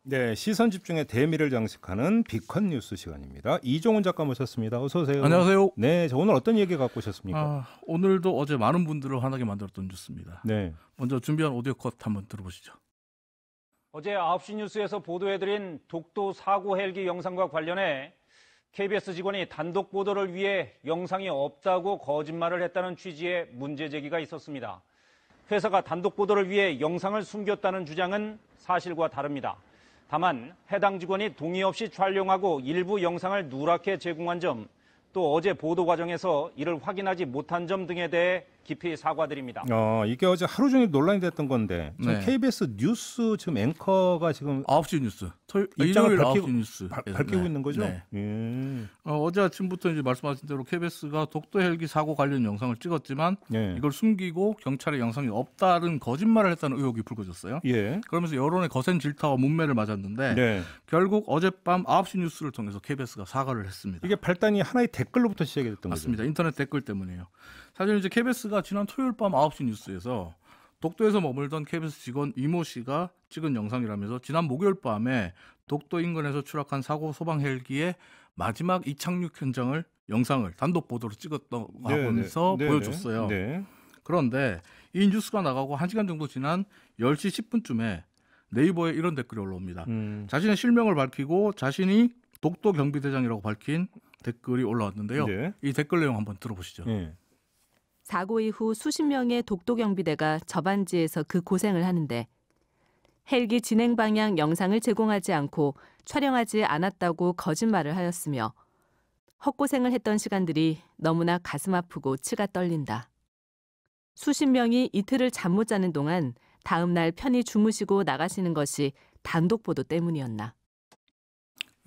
네, 시선 집중의 대미를 장식하는 빅컨 뉴스 시간입니다. 이종훈 작가 모셨습니다. 어서 오세요. 안녕하세요. 네, 저 오늘 어떤 얘기 갖고 오셨습니까? 오늘도 어제 많은 분들을 화나게 만들었던 뉴스입니다. 네. 먼저 준비한 오디오 컷 한번 들어보시죠. 어제 9시 뉴스에서 보도해드린 독도 사고 헬기 영상과 관련해 KBS 직원이 단독 보도를 위해 영상이 없다고 거짓말을 했다는 취지의 문제 제기가 있었습니다. 회사가 단독 보도를 위해 영상을 숨겼다는 주장은 사실과 다릅니다. 다만 해당 직원이 동의 없이 촬영하고 일부 영상을 누락해 제공한 점, 또 어제 보도 과정에서 이를 확인하지 못한 점 등에 대해 깊이 사과드립니다. 이게 어제 하루 종일 논란이 됐던 건데 지금 네. KBS 뉴스 지금 앵커가 지금 9시 뉴스. 입장을 일요일 밝히고, 9시 뉴스. 밝히고 네. 있는 거죠? 네. 어제 아침부터 이제 말씀하신 대로 KBS가 독도 헬기 사고 관련 영상을 찍었지만 네. 이걸 숨기고 경찰에 영상이 없다는 거짓말을 했다는 의혹이 불거졌어요. 예. 그러면서 여론의 거센 질타와 문매를 맞았는데 네. 결국 어젯밤 9시 뉴스를 통해서 KBS가 사과를 했습니다. 이게 발단이 하나의 댓글로부터 시작이 됐던 맞습니다. 인터넷 댓글 때문이에요. 사실 이제 KBS가 지난 토요일 밤 9시 뉴스에서 독도에서 머물던 KBS 직원 이모 씨가 찍은 영상이라면서 지난 목요일 밤에 독도 인근에서 추락한 사고 소방 헬기의 마지막 이착륙 현장을 영상을 단독 보도로 찍었다고 하면서 보여줬어요. 네. 그런데 이 뉴스가 나가고 1시간 정도 지난 10시 10분쯤에 네이버에 이런 댓글이 올라옵니다. 자신의 실명을 밝히고 자신이 독도 경비대장이라고 밝힌 댓글이 올라왔는데요. 네. 이 댓글 내용 한번 들어보시죠. 네. 사고 이후 수십 명의 독도 경비대가 저반지에서 그 고생을 하는데 헬기 진행 방향 영상을 제공하지 않고 촬영하지 않았다고 거짓말을 하였으며 헛고생을 했던 시간들이 너무나 가슴 아프고 치가 떨린다. 수십 명이 이틀을 잠 못 자는 동안 다음 날 편히 주무시고 나가시는 것이 단독 보도 때문이었나.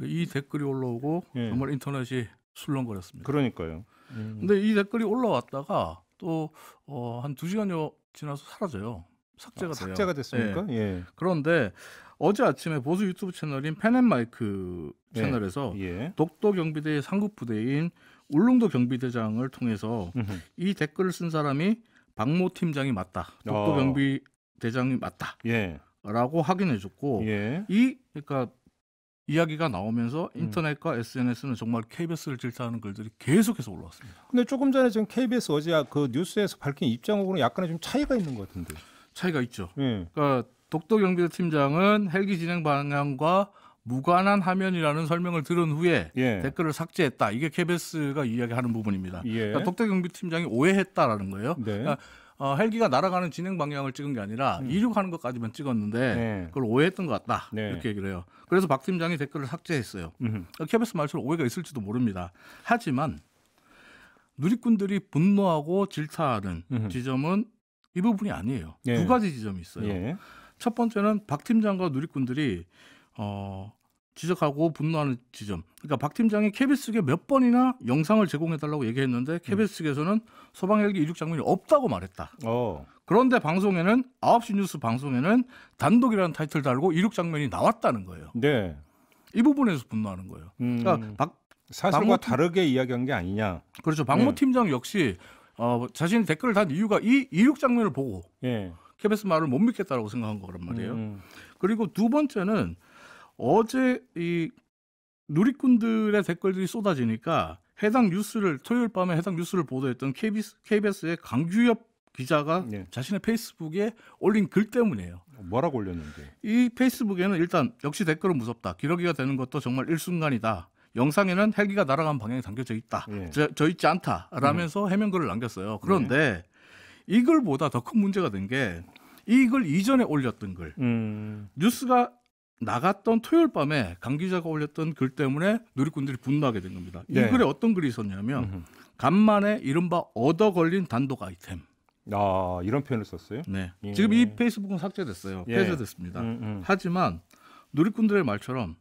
이 댓글이 올라오고 예. 정말 인터넷이 술렁거렸습니다. 그러니까요. 근데 이 댓글이 올라왔다가 또 한 2시간여 지나서 사라져요. 삭제가 돼요. 삭제가 됐습니까? 네. 예. 그런데 어제 아침에 보수 유튜브 채널인 펜앤마이크 채널에서 예. 독도 경비대의 상급 부대인 울릉도 경비대장을 통해서 이 댓글을 쓴 사람이 박모 팀장이 맞다. 독도 경비대장이 맞다. 예. 라고 확인해줬고 예. 그러니까 이야기가 나오면서 인터넷과 SNS는 정말 KBS를 질타하는 글들이 계속해서 올라왔습니다. 근데 조금 전에 지금 KBS 어제 그 뉴스에서 밝힌 입장하고는 약간의 좀 차이가 있는 것 같은데. 차이가 있죠. 예. 그러니까 독도 경비대 팀장은 헬기 진행 방향과 무관한 화면이라는 설명을 들은 후에 예. 댓글을 삭제했다. 이게 KBS가 이야기하는 부분입니다. 예. 그러니까 독도 경비 팀장이 오해했다라는 거예요. 네. 그러니까 헬기가 날아가는 진행 방향을 찍은 게 아니라 이륙하는 것까지만 찍었는데 네. 그걸 오해했던 것 같다. 네. 이렇게 얘기를 해요. 그래서 박 팀장이 댓글을 삭제했어요. 그러니까 KBS 말처럼 오해가 있을지도 모릅니다. 하지만 누리꾼들이 분노하고 질타하는 지점은 이 부분이 아니에요. 예. 두 가지 지점이 있어요. 예. 첫 번째는 박 팀장과 누리꾼들이 지적하고 분노하는 지점. 그러니까 박 팀장이 KBS 측에 몇 번이나 영상을 제공해달라고 얘기했는데 KBS 측에서는 소방 헬기 이륙 장면이 없다고 말했다. 그런데 방송에는 9시 뉴스 방송에는 단독이라는 타이틀 달고 이륙 장면이 나왔다는 거예요. 네. 이 부분에서 분노하는 거예요. 그러니까 사실과 다르게 이야기한 게 아니냐. 그렇죠. 박모 팀장 역시 자신이 댓글을 단 이유가 이 이륙 장면을 보고 예. KBS 말을 못 믿겠다라고 생각한 거란 말이에요. 그리고 두 번째는 어제 이 누리꾼들의 댓글들이 쏟아지니까 토요일 밤에 해당 뉴스를 보도했던 KBS의 강규엽 기자가 네. 자신의 페이스북에 올린 글 때문이에요. 뭐라고 올렸는데? 이 페이스북에는 일단 역시 댓글은 무섭다. 기러기가 되는 것도 정말 일순간이다. 영상에는 헬기가 날아간 방향이 담겨져 있다. 예. 저 있지 않다. 라면서 해명글을 남겼어요. 그런데 이 글보다 더 큰 문제가 된 게 이 글 이전에 올렸던 글. 뉴스가 나갔던 토요일 밤에 강 기자가 올렸던 글 때문에 누리꾼들이 분노하게 된 겁니다. 이 네. 글에 어떤 글이 있었냐면 간만에 이른바 얻어 걸린 단독 아이템. 이런 표현을 썼어요? 네. 예. 지금 이 페이스북은 삭제됐어요. 예. 폐쇄됐습니다. 하지만 누리꾼들의 말처럼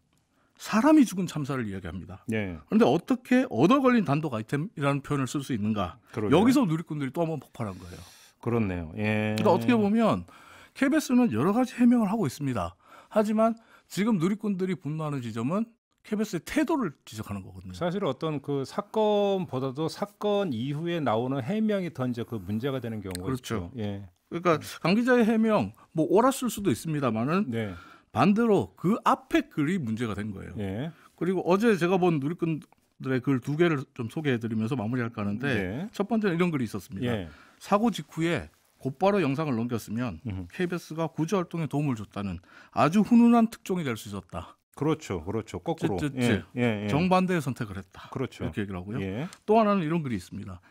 사람이 죽은 참사를 이야기합니다. 예. 그런데 어떻게 얻어 걸린 단독 아이템이라는 표현을 쓸 수 있는가? 그러게요. 여기서 누리꾼들이 또 한번 폭발한 거예요. 그렇네요. 예. 그러니까 어떻게 보면 KBS는 여러 가지 해명을 하고 있습니다. 하지만 지금 누리꾼들이 분노하는 지점은 KBS의 태도를 지적하는 거거든요. 사실 어떤 그 사건보다도 사건 이후에 나오는 해명이 더 이제 그 문제가 되는 경우가 그렇죠. 있죠. 예. 그러니까 강 기자의 해명 뭐 옳았을 수도 있습니다만은 네. 반대로 그 앞에 글이 문제가 된 거예요. 예. 그리고 어제 제가 본 누리꾼들의 글 2개를 좀 소개해드리면서 마무리할까 하는데 예. 첫 번째는 이런 글이 있었습니다. 예. 사고 직후에 곧바로 영상을 넘겼으면 음흠. KBS가 구조 활동에 도움을 줬다는 아주 훈훈한 특종이 될 수 있었다. 그렇죠. 거꾸로. 쯔쯔쯔. 예. 정반대의 선택을 했다. 그렇죠. 이렇게 얘기를 하고요. 예. 또 하나는 이런 글이 있습니다.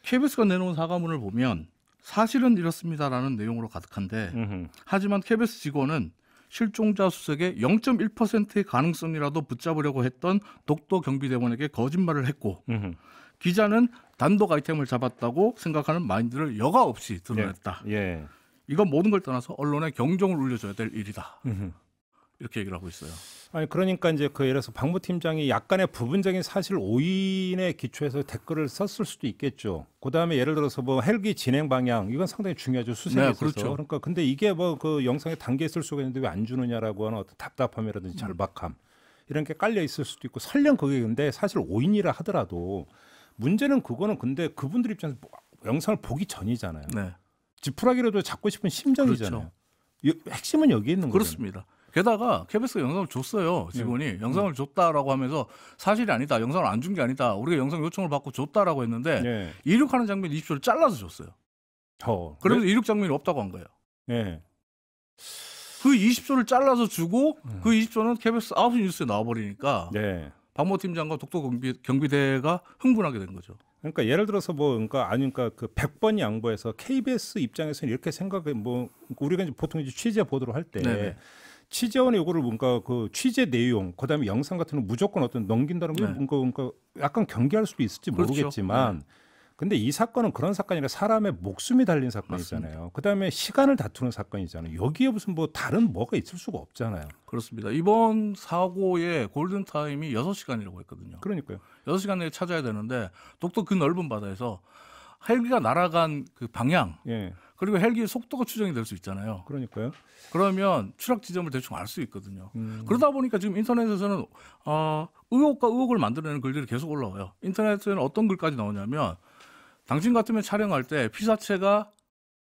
KBS가 내놓은 사과문을 보면 사실은 이렇습니다라는 내용으로 가득한데 음흠. 하지만 KBS 직원은 실종자 수색의 0.1%의 가능성이라도 붙잡으려고 했던 독도 경비대원에게 거짓말을 했고 음흠. 기자는 단독 아이템을 잡았다고 생각하는 마인드를 여과 없이 드러냈다. 예. 이건 모든 걸 떠나서 언론에 경종을 울려줘야 될 일이다. 음흠. 이렇게 얘기를 하고 있어요. 아니 그러니까 이제 그 예를 들어서 박모 팀장이 약간의 부분적인 사실 오인에 기초해서 댓글을 썼을 수도 있겠죠. 그다음에 예를 들어서 뭐 헬기 진행 방향 이건 상당히 중요하죠. 수색에 네, 있어서. 그렇죠. 그러니까 근데 이게 뭐 그 영상에 담겨 있을 수가 있는데 왜 안 주느냐라고 하는 어떤 답답함이라든지 절박함 이런 게 깔려 있을 수도 있고 설령 그게 근데 사실 오인이라 하더라도 문제는 그거는 근데 그분들 입장에서 영상을 보기 전이잖아요. 네, 지푸라기라도 잡고 싶은 심정이잖아요. 핵심은 여기 있는 거죠. 그렇습니다. 게다가 KBS가 영상을 줬어요. 직원이 영상을 줬다라고 하면서 사실이 아니다. 영상을 안 준 게 아니다. 우리가 영상 요청을 받고 줬다라고 했는데 예. 이륙하는 장면 20초를 잘라서 줬어요. 그러면서 이륙 장면이 없다고 한 거예요. 예. 그 20초를 잘라서 주고 그 20초는 KBS 9시 뉴스에 나와버리니까 네. 박모 팀장과 독도 경비대가 흥분하게 된 거죠. 그러니까 예를 들어서 뭐 그러니까 그 100번 양보해서 KBS 입장에서는 이렇게 생각해 뭐 우리가 이제 보통 이제 취재 보도를 할 때 네네. 취재원의 요구를 뭔가 그 취재 내용 그다음에 영상 같은 거 무조건 어떤 넘긴다는 게 네. 뭔가 약간 경계할 수도 있을지 그렇죠. 모르겠지만 근데 이 사건은 그런 사건이 아니라 사람의 목숨이 달린 사건이잖아요. 그다음에 시간을 다투는 사건이잖아요. 여기에 무슨 뭐 다른 뭐가 있을 수가 없잖아요. 그렇습니다. 이번 사고의 골든타임이 6시간이라고 했거든요. 그러니까요. 6시간 내에 찾아야 되는데 독도 그 넓은 바다에서 헬기가 날아간 그 방향 예. 그리고 헬기의 속도가 추정이 될 수 있잖아요. 그러니까요. 그러면 추락 지점을 대충 알 수 있거든요. 그러다 보니까 지금 인터넷에서는 의혹과 의혹을 만들어내는 글들이 계속 올라와요. 인터넷에는 어떤 글까지 나오냐면 당신 같으면 촬영할 때 피사체가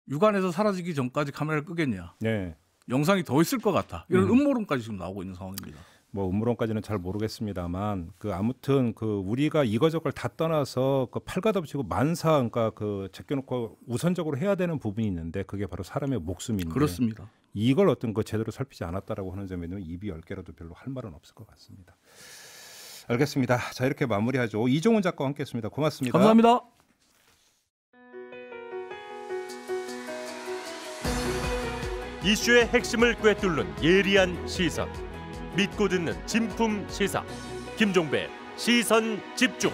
육안에서 사라지기 전까지 카메라를 끄겠냐. 네. 영상이 더 있을 것 같아. 이런 음모론까지 지금 나오고 있는 상황입니다. 뭐 음모론까지는 잘 모르겠습니다만 그 아무튼 그 우리가 이거저걸 다 떠나서 그 팔가닥치고 만사 그러니까 그 제껴놓고 우선적으로 해야 되는 부분이 있는데 그게 바로 사람의 목숨인데 그렇습니다. 이걸 어떤 거 제대로 살피지 않았다라고 하는 점에는 입이 10개라도 별로 할 말은 없을 것 같습니다. 알겠습니다. 자 이렇게 마무리하죠. 이종훈 작가와 함께했습니다. 고맙습니다. 감사합니다. 이슈의 핵심을 꿰뚫는 예리한 시선, 믿고 듣는 진품 시사 김종배 시선 집중.